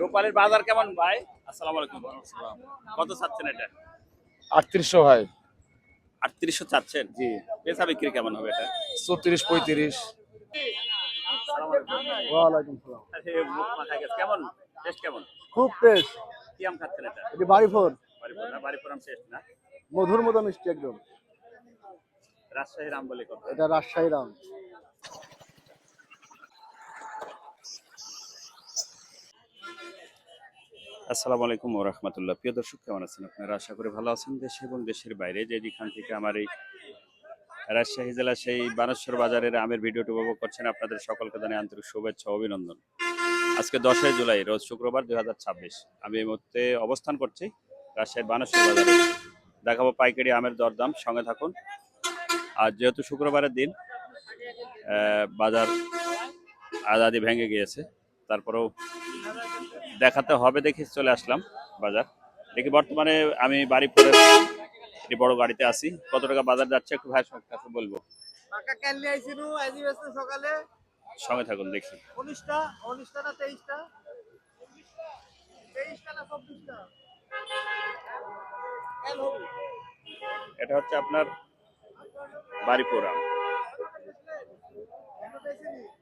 রূপালীর বাজার কেমন ভাই? আসসালামু আলাইকুম। কত চাচ্ছেন এটা? 3800 ভাই। 3800 চাচ্ছেন? জি। বেচা বিক্রি কেমন হবে এটা? 34 35। আসসালামু আলাইকুম। ওয়ালাইকুম সালাম। আরে মুখ মাখা গেছে। কেমন? টেস্ট কেমন? খুব টেস্ট। কি আম খাচ্ছেন এটা? এটি বাড়িফোর। বাড়িপুর না? বাড়িপুর আম টেস্ট না? মধুর মতো মিষ্টি একদম। রাজশাহীর আম বলে কথা। এটা রাজশাহীর আম। আসসালামু আলাইকুম ওয়া রাহমাতুল্লাহ। প্রিয় দর্শক কেমন আছেন আপনারা? আশা করি ভালো আছেন। দেশে এবং দেশের বাইরে যে যেখান থেকে আমার এই রাজশাহী জেলার সেই বানেশ্বর বাজারের আমের ভিডিওটি উপভোগ করছেন, আপনাদের সকলকে জানাই আন্তরিক শুভেচ্ছা ও অভিনন্দন। আজকে 10 জুলাই রোজ শুক্রবার 2026। আমি এই মুহূর্তে অবস্থান করছি রাজশাহীর বানেশ্বর বাজারে। দেখাবো পাইকারি আমের দরদাম, সঙ্গে থাকুন। আর যেহেতু শুক্রবারের দিন, বাজার আদি ভেঙে গিয়েছে, তারপরেও দেখাতে হবে দেখে চলে আসলাম বাজার। দেখি বর্তমানে আমি বাড়িপুরে একটি বড় গাড়িতে আসি। কত টাকা বাজার যাচ্ছে একটু ভাইয়ের কাছে বলবো। সকালে সঙ্গে থাকুন দেখি। 19টা না 23টা না 24টা এটা হচ্ছে আপনার বাড়িপুর আম।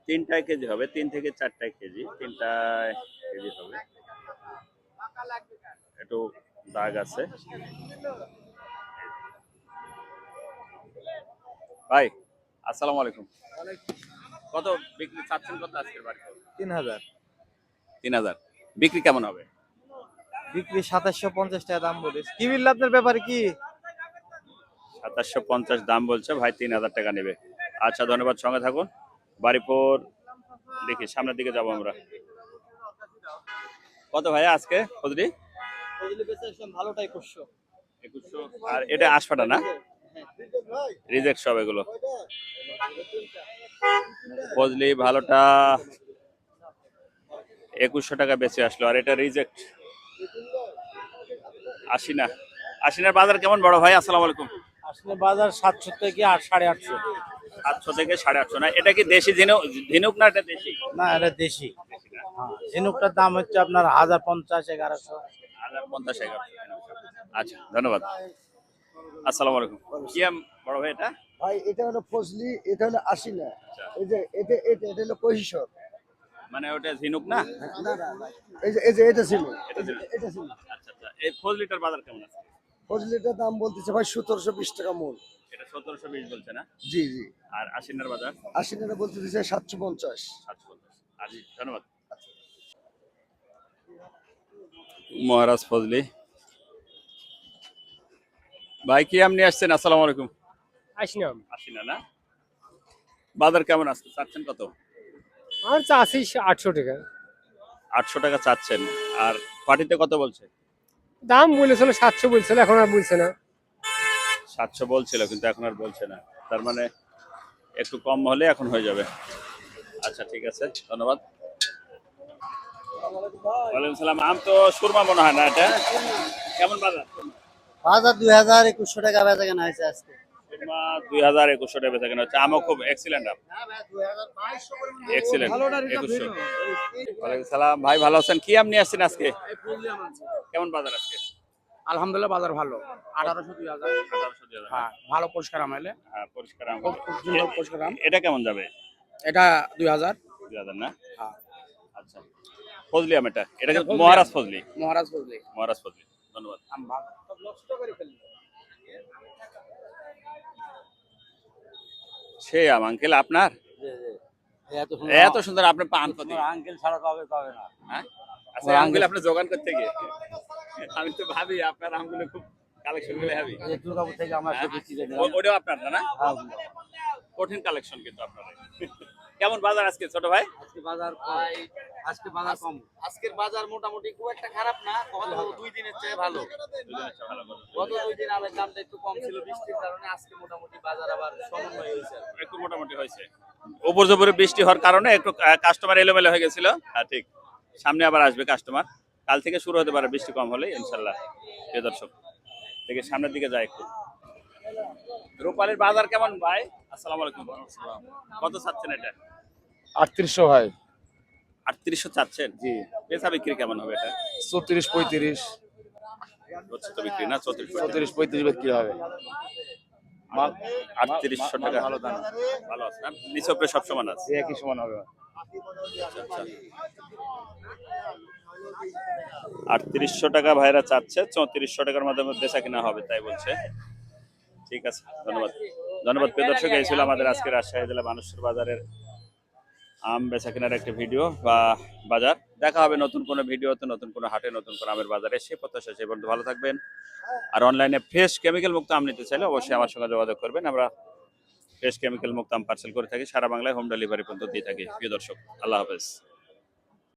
3টায় কেজি হবে, 3 থেকে 4টায় কেজি, 3টায় কেজি হবে। একটু দাগ আছে। ভাই আসসালামু আলাইকুম। কত বিক্রি চাচ্ছেন কত আজকের বাড়িতে? 3000 3000। বিক্রি কেমন হবে? বিক্রি 2750 টাকা দাম বলিস কি বিল আপনার ব্যাপারে কি 2750 দাম বলছে ভাই, 3000 টাকা নেবে। আচ্ছা ধন্যবাদ, সঙ্গে থাকুন। বাড়িপুর দেখি সামনের দিকে যাব আমরা। কত ভাইয়া আজকে ফজলি? ভালোটাই করছো 2100। আর এটা আশপাটা না? রিজেক্ট সব এগুলো। ফজলি ভালোটা 2100 টাকা বেঁচে আসলো, আর এটা রিজেক্ট। আশিনার বাজার কেমন বড় ভাই? আসসালামু আলাইকুম। আসলে বাজার 700 থেকে 850 700 থেকে 850 না? এটা কি দেশি ঝিনুক না এটা দেশি? না এটা দেশি ঝিনুকটার দাম হচ্ছে আপনার 1050 1100 1050 1100। আচ্ছা ধন্যবাদ। আসসালামু আলাইকুম। কি আম বড় ভাই এটা? ভাই এটা হলো ফজলি, এটা হলো আশিনা, এই যে এটা হলো কহিশর। মানে ওটা ঝিনুক না? না না না, এই যে এটা ছিল, এটা ঝিনুক। এটা ছিল। আচ্ছা আচ্ছা, এই ফজলিটার বাজার কেমন আছে? ফজলিটার দাম বলতেছে ভাই 1720 টাকা মূল। এটা 1720 বলছে না? জি জি। আর আশিনার বাজার আশিনাটা বলতেছে 750। 750। আজি ধন্যবাদ। মহারাজ ফজলি ভাই কি আম নিয়ে আসছেন? আসসালামু আলাইকুম। আসলাম আশিনা না? বাজার কেমন আছে? চাচ্ছেন কত? আর চাষি 800 টাকা 800 টাকা চাচ্ছেন। আর পাটিতে কত বলছে? দাম বলেছিল 700 বলছিল, এখন আর বলছে না। 700 বলছিল, কিন্তু এখন আর বলছে না। তার মানে একটু কম হলে এখন হয়ে যাবে। আচ্ছা ঠিক আছে, ধন্যবাদ। ওয়ালাইকুম সালাম। আম তো সুরমা মনে হয় না এটা? কেমন বাজার? বাজার 2100 টাকা বেচা কেনা হয়েছে আজকে। সুরমা 2100 টাকা বেচা কেনা হচ্ছে। আমও খুব এক্সিলেন্ট আম, এক্সিলেন্ট 2100। ওয়ালাইকুম সালাম ভাই, ভালো আছেন? কি আম নিয়ে আসছেন আজকে? কেমন বাজার আজকে? আলহামদুলিল্লাহ বাজার ভালো 1800 2000 1800 টাকা। হ্যাঁ ভালো পরিষ্কার আম এলে হ্যাঁ পরিষ্কার আম। খুব সুন্দর পরিষ্কার আম এটা কেমন যাবে? এটা 2000 2000 না? হ্যাঁ আচ্ছা ফজলি আম এটা এটা ফজলি মহারাজ আম। ফজলি। মহারাজ বললি মহারাজ ফজলি, ধন্যবাদ। আম ভালো সে আম আঙ্কেল আপনার? এত সুন্দর আপনি পান কত? আঙ্কেল ছাড়া কবে পাবে না হ্যাঁ আচ্ছা আঙ্কেল আপনি জোগান করতে গিয়ে আমি তো ভাবি আপনার আমগুলো খুব কালেকশন গুলো হেভি। এই দুর্গাপুর থেকে আমরা হ্যাঁ? বিক্রি করে ওটাও আপনার না? হ্যাঁ কঠিন কালেকশন কিন্তু আপনার। কেমন বাজার আজকে ছোট ভাই? আজকে বাজার কম আজকের বাজার মোটামুটি খুব একটা খারাপ না, গত 2 দিনের চেয়ে ভালো। গত 2 দিন আমের দামটা একটু কম ছিল বৃষ্টির কারণে, আজকে মোটামুটি বাজার আবার সমন্বয় হয়েছে। একটু মোটামুটি হয়েছে, উপর জোপরে বৃষ্টি হওয়ার কারণে একটু কাস্টমার এলোমেলো হয়ে গেছিল। হ্যাঁ ঠিক, সামনে আবার আসবে কাস্টমার। কাল থেকে শুরু হতে পারে বৃষ্টি কম হলে ইনশাল্লাহ। প্রিয় দর্শক থেকে সামনের দিকে যায় একটু। রূপালীর বাজার কেমন ভাই? আসসালামু আলাইকুম। কত চাচ্ছেন এটা? 3800 ভাই। 3800 চাচ্ছেন? জি বেচা বিক্রি কেমন হবে এটা? 34 35 হচ্ছে তো বিক্রি না 34 34 35 বিক্রি হবে। মাল 3800 টাকা ভালো দাম, ভালো আছে না? নিচে উপরে সব সমান আছে। একই সমান হবে। 3800 টাকা ভাইরা চাচ্ছে, 3400 টাকার মধ্যে বেচা কিনা হবে তাই বলছে। ঠিক আছে, ধন্যবাদ। ধন্যবাদ প্রিয় দর্শক, এই ছিল আমাদের আজকে রাজশাহী জেলা বানেশ্বর বাজারের আম বেচা কেনার একটা ভিডিও বা বাজার। দেখা হবে নতুন কোনো ভিডিওতে, নতুন কোনো হাটে, নতুন কোনো আমের বাজারে। সে প্রত্যাশা, সে পর্যন্ত ভালো থাকবেন। আর অনলাইনে ফ্রেশ কেমিক্যাল মুক্ত আম নিতে চাইলে অবশ্যই আমার সঙ্গে যোগাযোগ করবেন। আমরা ফ্রেশ কেমিক্যাল মুক্ত আম পার্সেল করে থাকি, সারা বাংলায় হোম ডেলিভারি পর্যন্ত দিয়ে থাকি। প্রিয় দর্শক, আল্লাহ হাফেজ।